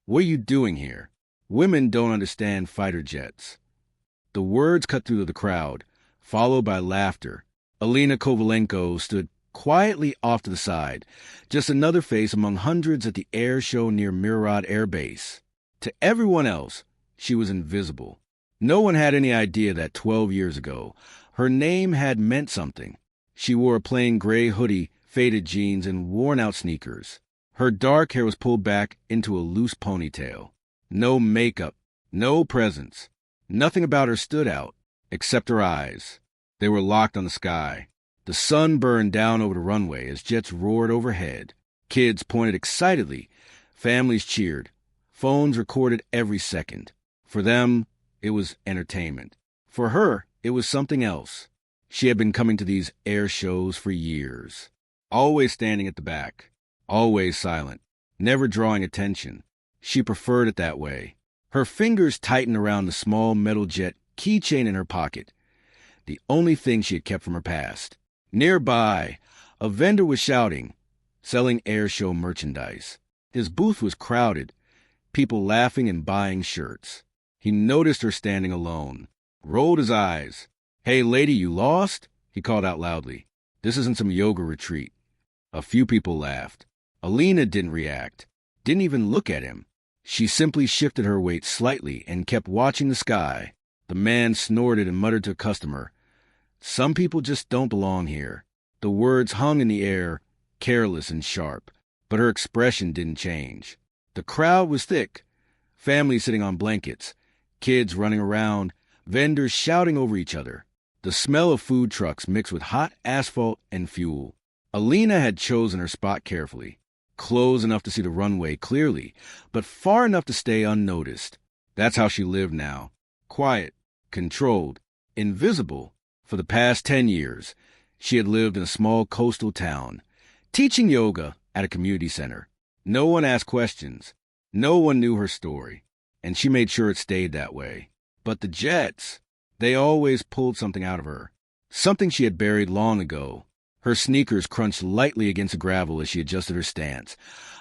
What are you doing here? Women don't understand fighter jets. The words cut through the crowd, followed by laughter. Olena Kovalenko stood quietly off to the side, just another face among hundreds at the air show near Mirad Air Base. To everyone else, she was invisible. No one had any idea that 12 years ago, her name had meant something. She wore a plain gray hoodie, faded jeans, and worn-out sneakers. Her dark hair was pulled back into a loose ponytail. No makeup, no presence. Nothing about her stood out, except her eyes. They were locked on the sky. The sun burned down over the runway as jets roared overhead. Kids pointed excitedly. Families cheered. Phones recorded every second. For them, it was entertainment. For her, it was something else. She had been coming to these air shows for years. Always standing at the back. Always silent. Never drawing attention. She preferred it that way. Her fingers tightened around the small metal jet keychain in her pocket. The only thing she had kept from her past. Nearby, a vendor was shouting, selling air show merchandise. His booth was crowded, people laughing and buying shirts. He noticed her standing alone, rolled his eyes. "Hey, lady, you lost?" he called out loudly. "This isn't some yoga retreat." A few people laughed. Olena didn't react, didn't even look at him. She simply shifted her weight slightly and kept watching the sky. The man snorted and muttered to a customer, "Some people just don't belong here." The words hung in the air, careless and sharp, but her expression didn't change. The crowd was thick, families sitting on blankets, kids running around, vendors shouting over each other. The smell of food trucks mixed with hot asphalt and fuel. Olena had chosen her spot carefully, close enough to see the runway clearly, but far enough to stay unnoticed. That's how she lived now, quiet, controlled, invisible. For the past 10 years, she had lived in a small coastal town, teaching yoga at a community center. No one asked questions. No one knew her story, and she made sure it stayed that way. But the jets, they always pulled something out of her, something she had buried long ago. Her sneakers crunched lightly against the gravel as she adjusted her stance,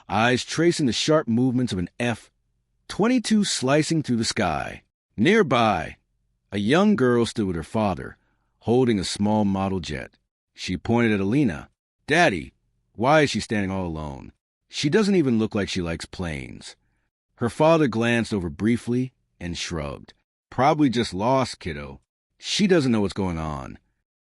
eyes tracing the sharp movements of an F-22 slicing through the sky. Nearby, a young girl stood with her father, holding a small model jet. She pointed at Olena. "Daddy, why is she standing all alone? She doesn't even look like she likes planes." Her father glanced over briefly and shrugged. "Probably just lost, kiddo. She doesn't know what's going on."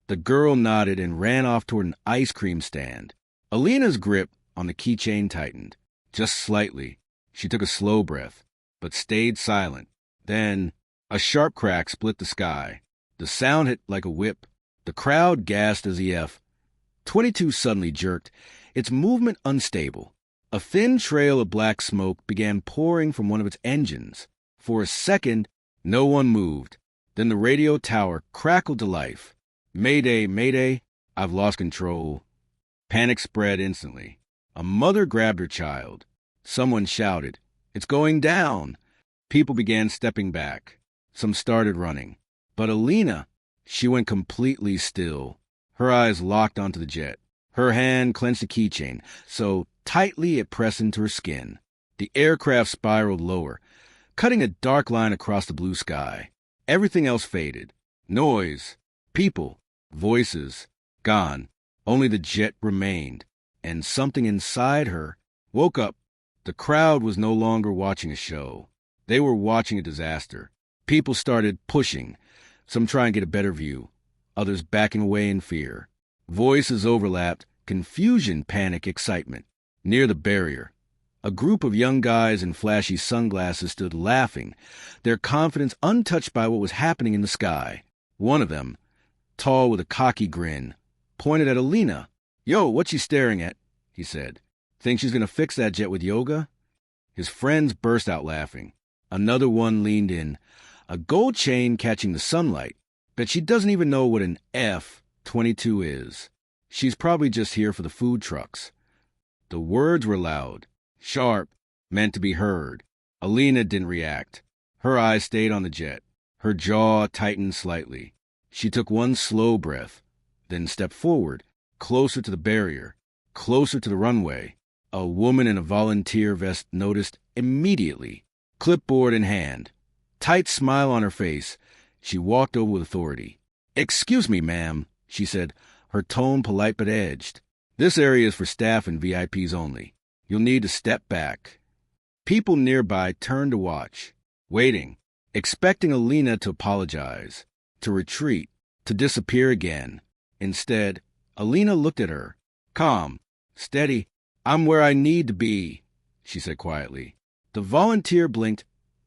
The girl nodded and ran off toward an ice cream stand. Olena's grip on the keychain tightened, just slightly. She took a slow breath, but stayed silent. Then, a sharp crack split the sky. The sound hit like a whip. The crowd gasped as the F-22 suddenly jerked, its movement unstable. A thin trail of black smoke began pouring from one of its engines. For a second, no one moved. Then the radio tower crackled to life. "Mayday, mayday, I've lost control." Panic spread instantly. A mother grabbed her child. Someone shouted, "It's going down!" People began stepping back. Some started running. But Olena, she went completely still. Her eyes locked onto the jet. Her hand clenched the keychain, so tightly it pressed into her skin. The aircraft spiraled lower, cutting a dark line across the blue sky. Everything else faded. Noise, people, voices, gone. Only the jet remained, and something inside her woke up. The crowd was no longer watching a show. They were watching a disaster. People started pushing, some trying to get a better view, others backing away in fear. Voices overlapped, confusion, panic, excitement. Near the barrier, a group of young guys in flashy sunglasses stood laughing, their confidence untouched by what was happening in the sky. One of them, tall with a cocky grin, pointed at Olena. "Yo, what's she staring at?" he said. "Think she's going to fix that jet with yoga?" His friends burst out laughing. Another one leaned in, a gold chain catching the sunlight. "Bet she doesn't even know what an F-22 is. She's probably just here for the food trucks." The words were loud, sharp, meant to be heard. Olena didn't react. Her eyes stayed on the jet. Her jaw tightened slightly. She took one slow breath, then stepped forward, closer to the barrier, closer to the runway. A woman in a volunteer vest noticed immediately, clipboard in hand. Tight smile on her face, she walked over with authority. "Excuse me, ma'am," she said, her tone polite but edged. "This area is for staff and VIPs only. You'll need to step back." People nearby turned to watch, waiting, expecting Olena to apologize, to retreat, to disappear again. Instead, Olena looked at her. "Calm, steady. I'm where I need to be," she said quietly. The volunteer blinked,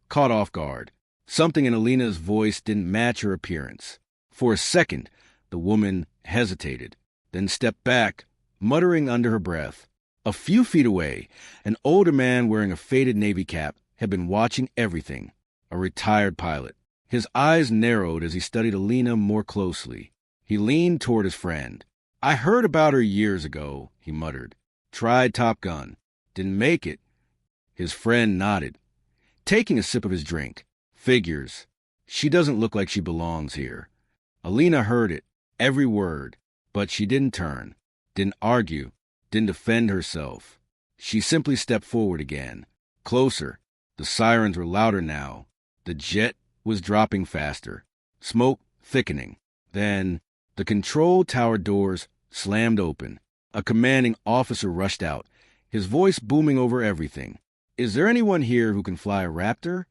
caught off guard. Something in Olena's voice didn't match her appearance. For a second, the woman hesitated, then stepped back, muttering under her breath. A few feet away, an older man wearing a faded Navy cap had been watching everything, a retired pilot. His eyes narrowed as he studied Olena more closely. He leaned toward his friend. "I heard about her years ago," he muttered. "Tried Top Gun. Didn't make it." His friend nodded, taking a sip of his drink. "Figures. She doesn't look like she belongs here." Olena heard it, every word, but she didn't turn, didn't argue, didn't defend herself. She simply stepped forward again, closer. The sirens were louder now. The jet was dropping faster, smoke thickening. Then the control tower doors slammed open. A commanding officer rushed out, his voice booming over everything. "Is there anyone here who can fly a Raptor?"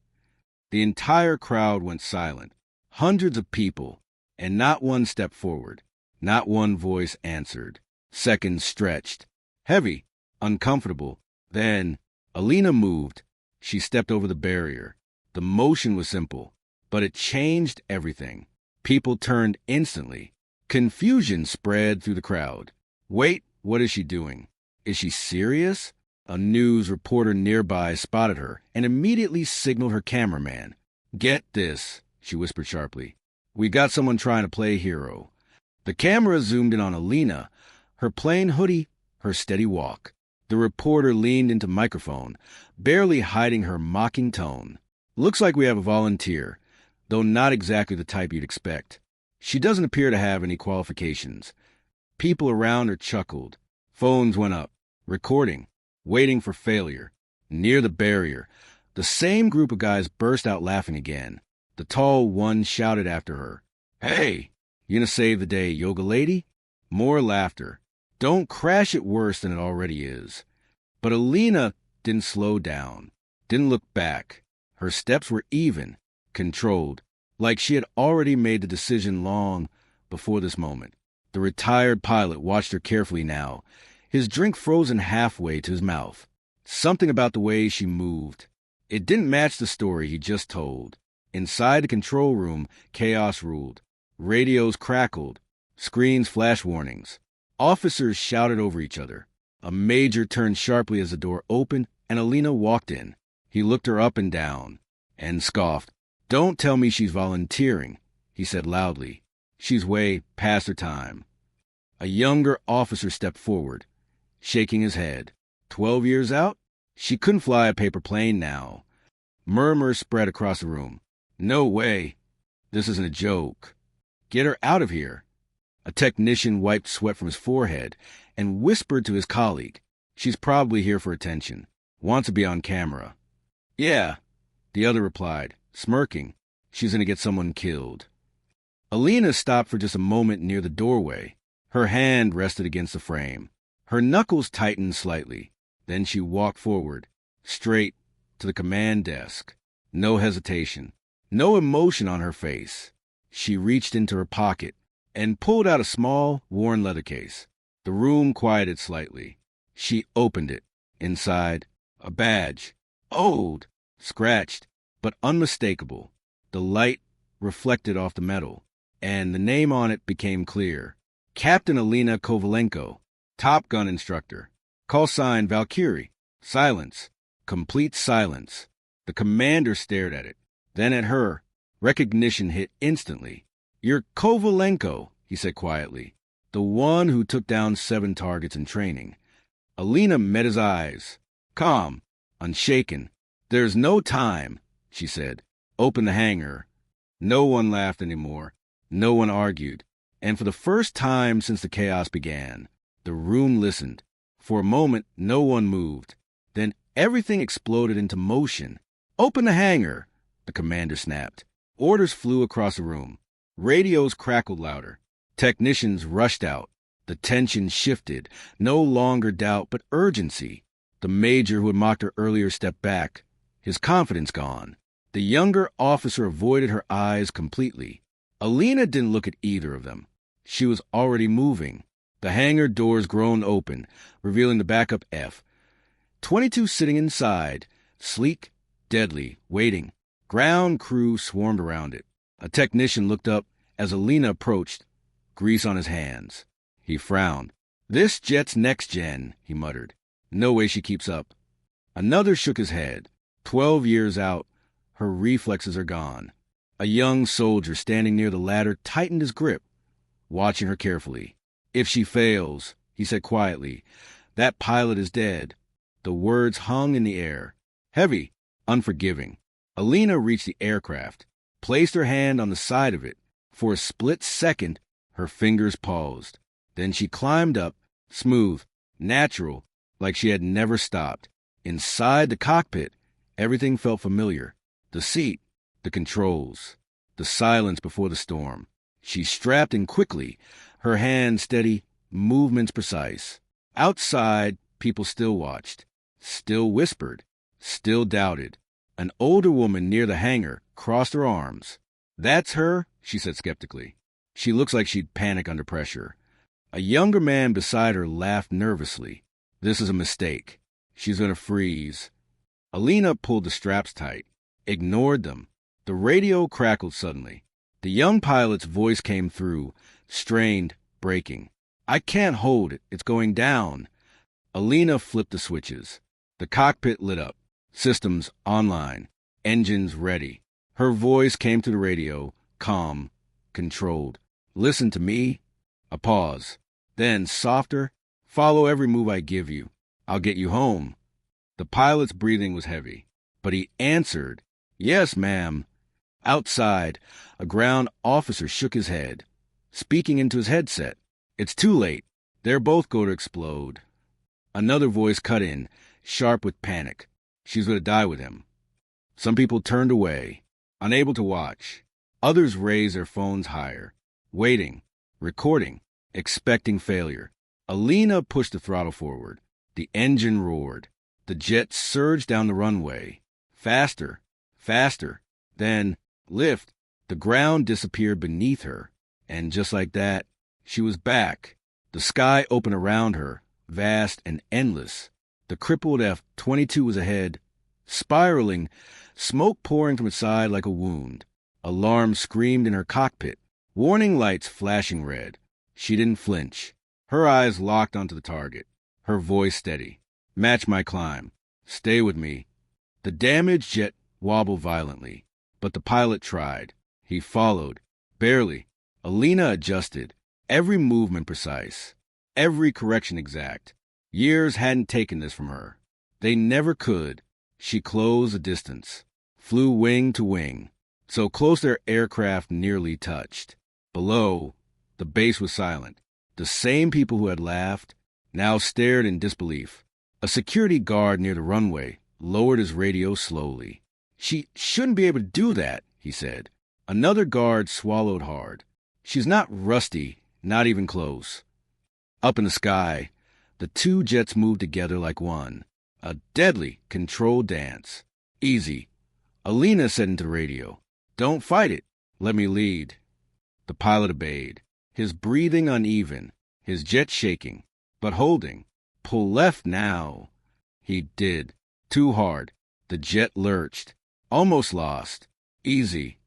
The entire crowd went silent. Hundreds of people, and not one stepped forward. Not one voice answered. Seconds stretched. Heavy, uncomfortable. Then Olena moved. She stepped over the barrier. The motion was simple, but it changed everything. People turned instantly. Confusion spread through the crowd. "Wait, what is she doing? Is she serious?" A news reporter nearby spotted her and immediately signaled her cameraman. "Get this," she whispered sharply. "We got someone trying to play hero." The camera zoomed in on Olena, her plain hoodie, her steady walk. The reporter leaned into microphone, barely hiding her mocking tone. "Looks like we have a volunteer, though not exactly the type you'd expect. She doesn't appear to have any qualifications." People around her chuckled. Phones went up, recording, waiting for failure. Near the barrier, the same group of guys burst out laughing again. The tall one shouted after her, "Hey, you gonna save the day, yoga lady?" More laughter. "Don't crash it worse than it already is." But Olena didn't slow down, didn't look back. Her steps were even, controlled, like she had already made the decision long before this moment. The retired pilot watched her carefully now, his drink frozen halfway to his mouth. Something about the way she moved. It didn't match the story he just told. Inside the control room, chaos ruled. Radios crackled. Screens flashed warnings. Officers shouted over each other. A major turned sharply as the door opened, and Olena walked in. He looked her up and down, and scoffed. "Don't tell me she's volunteering," he said loudly. "She's way past her time." A younger officer stepped forward, shaking his head. 12 years out? She couldn't fly a paper plane now. Murmurs spread across the room. "No way. This isn't a joke. Get her out of here." A technician wiped sweat from his forehead and whispered to his colleague, "She's probably here for attention. Wants to be on camera." "Yeah," the other replied, smirking. "She's going to get someone killed." Olena stopped for just a moment near the doorway. Her hand rested against the frame. Her knuckles tightened slightly. Then she walked forward, straight to the command desk. No hesitation, no emotion on her face. She reached into her pocket and pulled out a small, worn leather case. The room quieted slightly. She opened it. Inside, a badge. Old, scratched, but unmistakable. The light reflected off the metal, and the name on it became clear. Captain Olena Kovalenko, Top Gun instructor. Call sign Valkyrie. Silence. Complete silence. The commander stared at it, then at her. Recognition hit instantly. "You're Kovalenko," he said quietly. "The one who took down 7 targets in training." Olena met his eyes. Calm, unshaken. "There's no time," she said. "Open the hangar." No one laughed anymore. No one argued. And for the first time since the chaos began, the room listened. For a moment, no one moved. Then Everything exploded into motion. "Open the hangar," the commander snapped. Orders flew across the room. Radios crackled louder. Technicians rushed out. The tension shifted. No longer doubt, but urgency. The major who had mocked her earlier stepped back, his confidence gone. The younger officer avoided her eyes completely. Olena didn't look at either of them. She was already moving. The hangar doors groaned open, revealing the backup F-22 sitting inside, sleek, deadly, waiting. Ground crew swarmed around it. A technician looked up as Olena approached, grease on his hands. He frowned. "This jet's next gen," he muttered. "No way she keeps up." Another shook his head. 12 years out, her reflexes are gone. A young soldier standing near the ladder tightened his grip, watching her carefully. "If she fails," he said quietly, "that pilot is dead." The words hung in the air, heavy, unforgiving. Olena reached the aircraft, placed her hand on the side of it. For a split second, her fingers paused. Then she climbed up, smooth, natural, like she had never stopped. Inside the cockpit, everything felt familiar. The seat, the controls, the silence before the storm. She strapped in quickly, her hands steady, movements precise. Outside, people still watched, still whispered, still doubted. An older woman near the hangar crossed her arms. "That's her," she said skeptically. "She looks like she'd panic under pressure." A younger man beside her laughed nervously. "This is a mistake. She's going to freeze." Olena pulled the straps tight, ignored them. The radio crackled suddenly. The young pilot's voice came through, strained, breaking. "I can't hold it. It's going down." Olena flipped the switches. The cockpit lit up. Systems online. Engines ready. Her voice came through the radio, calm, controlled. "Listen to me." A pause. Then, softer, "Follow every move I give you. I'll get you home." The pilot's breathing was heavy, but he answered, "Yes, ma'am." Outside, a ground officer shook his head, speaking into his headset. "It's too late. They're both going to explode." Another voice cut in, sharp with panic. "She's going to die with him." Some people turned away, unable to watch. Others raised their phones higher, waiting, recording, expecting failure. Olena pushed the throttle forward. The engine roared. The jet surged down the runway. Faster, faster. Then, lift. The ground disappeared beneath her. And just like that, she was back. The sky opened around her, vast and endless. The crippled F-22 was ahead, spiraling, smoke pouring from its side like a wound. Alarm screamed in her cockpit, warning lights flashing red. She didn't flinch. Her eyes locked onto the target, her voice steady. "Match my climb. Stay with me." The damaged jet wobbled violently, but the pilot tried. He followed, barely. Olena adjusted, every movement precise, every correction exact. Years hadn't taken this from her. They never could. She closed the distance, flew wing to wing, so close their aircraft nearly touched. Below, the base was silent. The same people who had laughed now stared in disbelief. A security guard near the runway lowered his radio slowly. "She shouldn't be able to do that," he said. Another guard swallowed hard. "She's not rusty, not even close." Up in the sky, the two jets moved together like one. A deadly, controlled dance. "Easy." Olena said into the radio, "Don't fight it. Let me lead." The pilot obeyed, his breathing uneven, his jet shaking, but holding. "Pull left now." He did. Too hard. The jet lurched, almost lost. "Easy."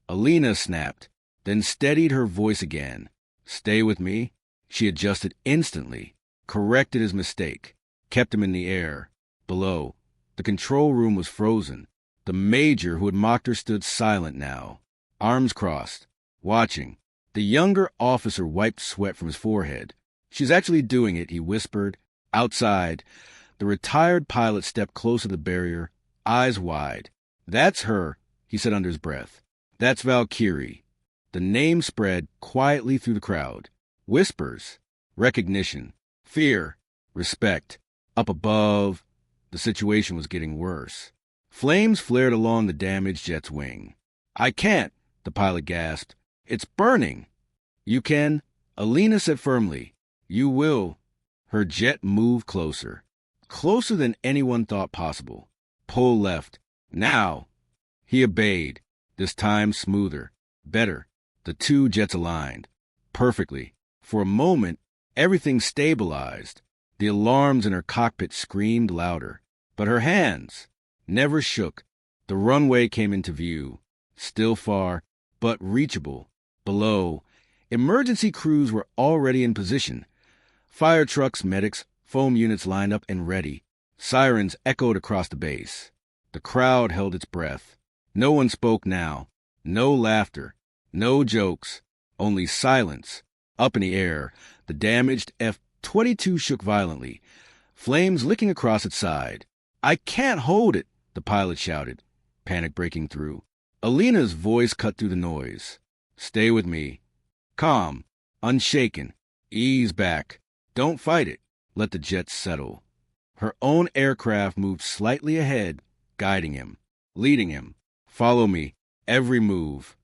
Olena snapped, then steadied her voice again. "Stay with me." She adjusted instantly, corrected his mistake, kept him in the air. Below, the control room was frozen. The major who had mocked her stood silent now, arms crossed, watching. The younger officer wiped sweat from his forehead. "She's actually doing it," he whispered. Outside, the retired pilot stepped close to the barrier, eyes wide. "That's her," he said under his breath. "That's Valkyrie." The name spread quietly through the crowd. Whispers, recognition, fear, respect. Up above, The situation was getting worse. Flames flared along the damaged jet's wing. "I can't," the pilot gasped. "It's burning." "You can," Olena said firmly. "You will." Her jet moved closer. Closer than anyone thought possible. "Pull left. Now." He obeyed, this time smoother, better. The two jets aligned. Perfectly. For a moment, everything stabilized. The alarms in her cockpit screamed louder. But her hands never shook. The runway came into view. Still far, but reachable. Below, emergency crews were already in position. Fire trucks, medics, foam units lined up and ready. Sirens echoed across the base. The crowd held its breath. No one spoke now. No laughter. No jokes. Only silence. Up in the air, the damaged F-22 shook violently, flames licking across its side. "I can't hold it," the pilot shouted, panic breaking through. Olena's voice cut through the noise. "Stay with me. Calm. Unshaken. Ease back. Don't fight it. Let the jets settle." Her own aircraft moved slightly ahead, guiding him, leading him. "Follow me. Every move."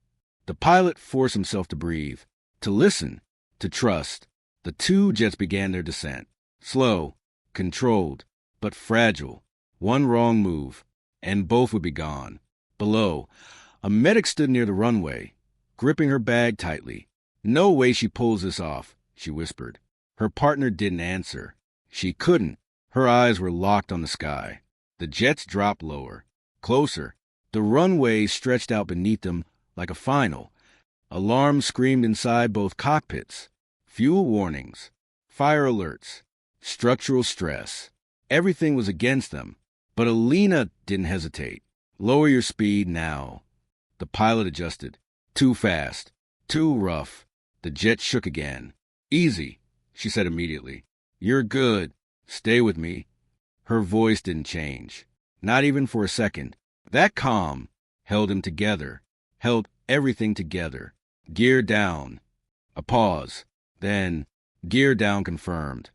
The pilot forced himself to breathe, to listen, to trust. The two jets began their descent. Slow, controlled, but fragile. One wrong move, and both would be gone. Below, a medic stood near the runway, gripping her bag tightly. "No way she pulls this off," she whispered. Her partner didn't answer. She couldn't. Her eyes were locked on the sky. The jets dropped lower, closer. The runway stretched out beneath them like a final. Alarms screamed inside both cockpits. Fuel warnings, fire alerts, structural stress. Everything was against them. But Olena didn't hesitate. "Lower your speed now." The pilot adjusted. Too fast. Too rough. The jet shook again. "Easy," she said immediately. "You're good. Stay with me." Her voice didn't change. Not even for a second. That calm held him together. Held everything together. Gear down. A pause. Then, gear down confirmed.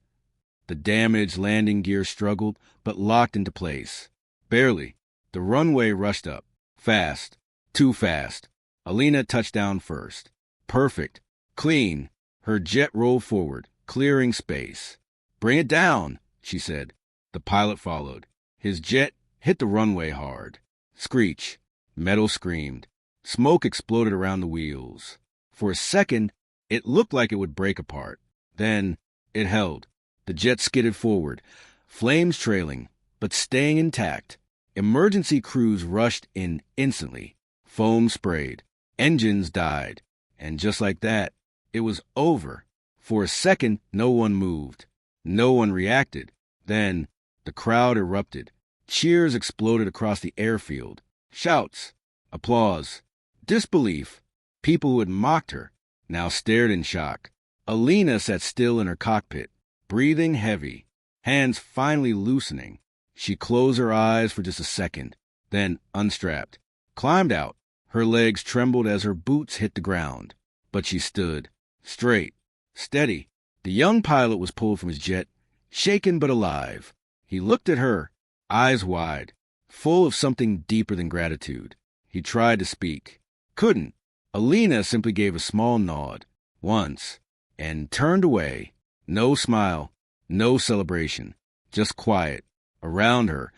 The damaged landing gear struggled, but locked into place. Barely. The runway rushed up. Fast. Too fast. Olena touched down first. Perfect. Clean. Her jet rolled forward, clearing space. "Bring it down," she said. The pilot followed. His jet hit the runway hard. Screech. Metal screamed. Smoke exploded around the wheels. For a second, it looked like it would break apart. Then, it held. The jet skidded forward, flames trailing, but staying intact. Emergency crews rushed in instantly. Foam sprayed. Engines died. And just like that, it was over. For a second, no one moved. No one reacted. Then, the crowd erupted. Cheers exploded across the airfield. Shouts. Applause. Disbelief. People who had mocked her now stared in shock. Olena sat still in her cockpit, breathing heavy, hands finally loosening. She closed her eyes for just a second, then unstrapped, climbed out. Her legs trembled as her boots hit the ground. But she stood, straight, steady. The young pilot was pulled from his jet, shaken but alive. He looked at her, eyes wide, full of something deeper than gratitude. He tried to speak. Couldn't. Olena simply gave a small nod, once, and turned away. No smile, no celebration, just quiet. Around her,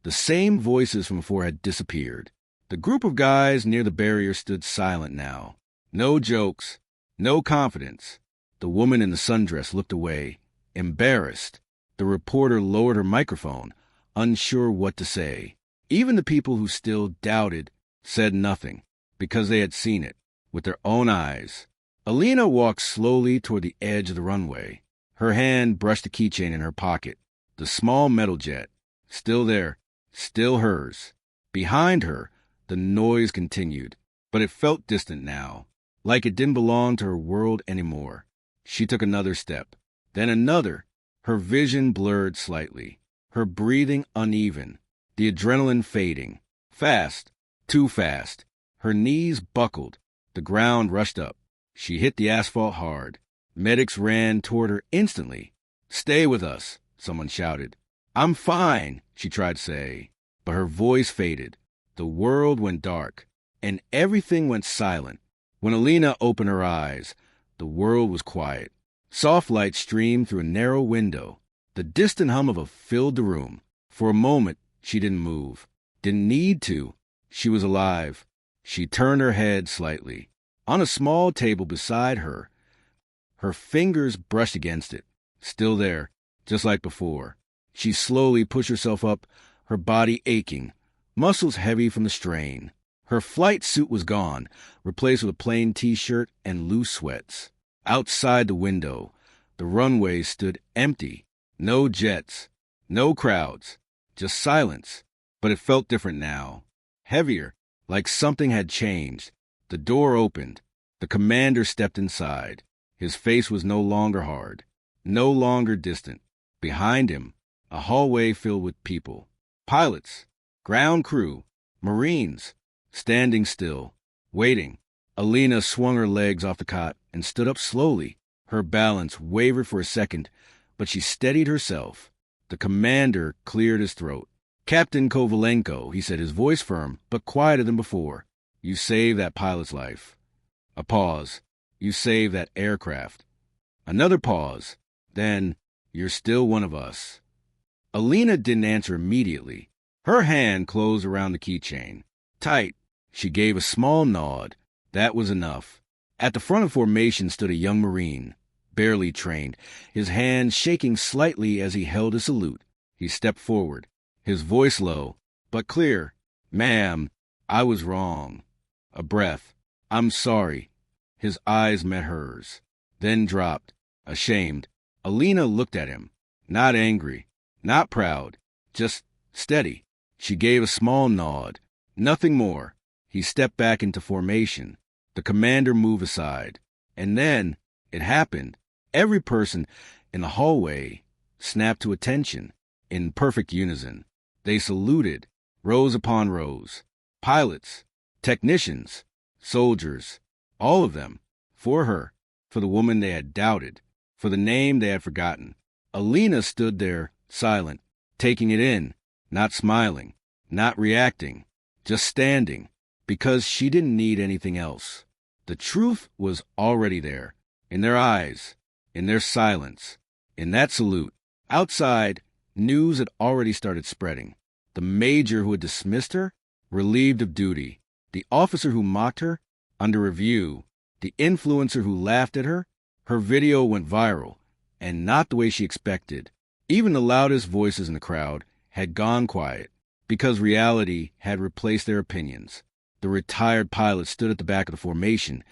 the same voices from before had disappeared. The group of guys near the barrier stood silent now. No jokes, no confidence. The woman in the sundress looked away, embarrassed. The reporter lowered her microphone, unsure what to say. Even the people who still doubted said nothing, because they had seen it with their own eyes. Olena walked slowly toward the edge of the runway. Her hand brushed the keychain in her pocket. The small metal jet, still there, still hers. Behind her, the noise continued, but it felt distant now, like it didn't belong to her world anymore. She took another step, then another. Her vision blurred slightly, her breathing uneven, the adrenaline fading. Fast, too fast. Her knees buckled. The ground rushed up. She hit the asphalt hard. Medics ran toward her instantly. "Stay with us," someone shouted. I'm fine, she tried to say, but her voice faded. The world went dark, and everything went silent. When Olena opened her eyes, the world was quiet. Soft light streamed through a narrow window. The distant hum of a filled the room. For a moment, she didn't move. Didn't need to. She was alive. She turned her head slightly. On a small table beside her, her fingers brushed against it. Still there, just like before. She slowly pushed herself up, her body aching, muscles heavy from the strain. Her flight suit was gone, replaced with a plain t-shirt and loose sweats. Outside the window, the runway stood empty. No jets, no crowds, just silence. But it felt different now. Heavier, like something had changed. The door opened. The commander stepped inside. His face was no longer hard, no longer distant. Behind him, a hallway filled with people. Pilots, ground crew, Marines, standing still, waiting. Olena swung her legs off the cot and stood up slowly. Her balance wavered for a second, but she steadied herself. The commander cleared his throat. Captain Kovalenko, he said, his voice firm, but quieter than before. You saved that pilot's life. A pause. You saved that aircraft. Another pause. Then, you're still one of us. Olena didn't answer immediately. Her hand closed around the keychain. Tight. She gave a small nod. That was enough. At the front of formation stood a young Marine, barely trained, his hand shaking slightly as he held a salute. He stepped forward, his voice low, but clear. Ma'am, I was wrong. A breath. I'm sorry. His eyes met hers, then dropped, ashamed. Olena looked at him, not angry, not proud, just steady. She gave a small nod. Nothing more. He stepped back into formation. The commander moved aside. And then, it happened. Every person in the hallway snapped to attention, in perfect unison. They saluted, rows upon rows. Pilots, technicians, soldiers, all of them, for her, for the woman they had doubted, for the name they had forgotten. Olena stood there, silent, taking it in, not smiling, not reacting, just standing, because she didn't need anything else. The truth was already there, in their eyes, in their silence, in that salute. Outside, news had already started spreading. The major who had dismissed her, relieved of duty. The officer who mocked her, under review. The influencer who laughed at her. Her video went viral, and not the way she expected. Even the loudest voices in the crowd had gone quiet, because reality had replaced their opinions. The retired pilot stood at the back of the formation,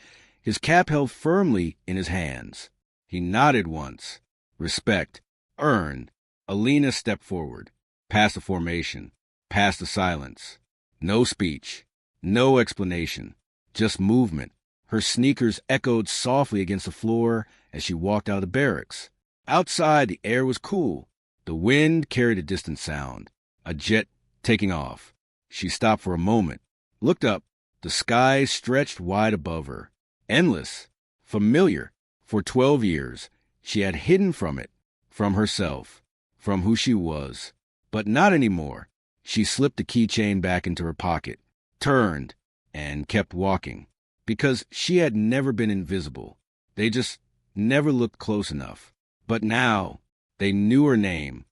his cap held firmly in his hands. He nodded once. Respect. Earned. Olena stepped forward, past the formation, past the silence. No speech. No explanation. Just movement. Her sneakers echoed softly against the floor as she walked out of the barracks. Outside, the air was cool. The wind carried a distant sound. A jet taking off. She stopped for a moment, looked up. The sky stretched wide above her. Endless. Familiar. For 12 years, she had hidden from it, from herself, from who she was. But not anymore. She slipped the keychain back into her pocket, turned, and kept walking. Because she had never been invisible. They just never looked close enough. But now, they knew her name.